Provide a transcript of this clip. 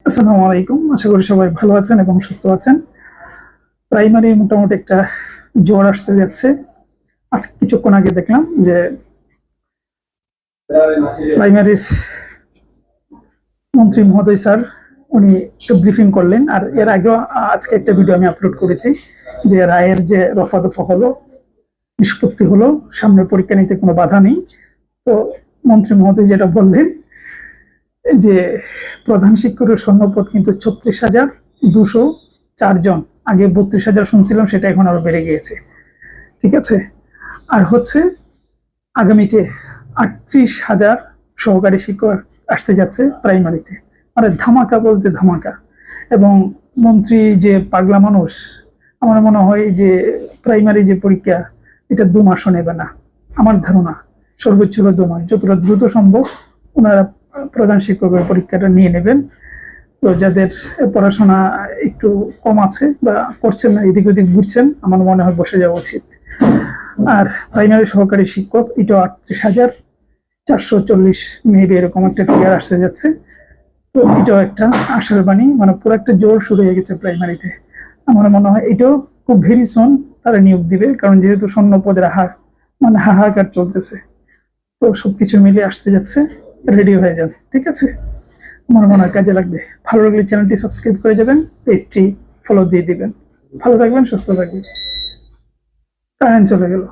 আসসালামু আলাইকুম। আশা করি সবাই ভালো আছেন এবং সুস্থ আছেন। প্রাইমারি মোটামুটি একটা জ্বর আসতে যাচ্ছে। আজকে কিছুক্ষণ আগে দেখলাম যে প্রাইমারির মন্ত্রী মহোদয় স্যার উনি একটু ব্রিফিং করলেন। আর এর আগেও আজকে একটা ভিডিও আমি আপলোড করেছি যে রায়ের যে রফাদফা হলো, নিষ্পত্তি হলো, সামনের পরীক্ষা নিতে কোনো বাধা নেই। তো মন্ত্রী মহোদয় যেটা বললেন যে প্রধান শিক্ষকের শূন্যপদ কিন্তু 36,204 জন। আগে 32,000 শুনছিলাম, সেটা এখন আরো বেড়ে গিয়েছে। ঠিক আছে। আর হচ্ছে আগামীতে 38,000 সহকারী শিক্ষক আসতে যাচ্ছে প্রাইমারিতে। মানে ধামাকা বলতে ধামাকা। এবং মন্ত্রী যে পাগলা মানুষ, আমার মনে হয় যে প্রাইমারি যে পরীক্ষা এটা 2 মাসও নেবে না। আমার ধারণা সর্বোচ্চ হলো 2 মাস। যতটা দ্রুত সম্ভব ওনারা প্রধান শিক্ষকের পরীক্ষাটা নিয়ে নেবেন। তো যাদের পড়াশোনা একটু কম আছে বা করছেন না, এদিক ওদিক ঘুরছেন, আমার মনে হয় বসে যাওয়া উচিত। আর প্রাইমারি সহকারী শিক্ষক এটা 38,440 মেবি এরকম একটা ফিগার আসতে যাচ্ছে। তো এটাও একটা আশার বাণী, মানে পুরো একটা জোর শুরু হয়ে গেছে প্রাইমারিতে। আমার মনে হয় এটাও খুব ভেরি সুন তারা নিয়োগ দিবে, কারণ যেহেতু শূন্য পদের হাহাকার চলতেছে। তো সবকিছু মিলে আসতে যাচ্ছে, রেডি হয়ে যান। ঠিক আছে, আমার মনে হয় কাজে লাগবে। ভালো লাগলে চ্যানেলটি সাবস্ক্রাইব করে যাবেন, পেজটি ফলো দিয়ে দিবেন। ভালো থাকবেন, সুস্থ থাকবেন। কারেন্ট চলে গেল।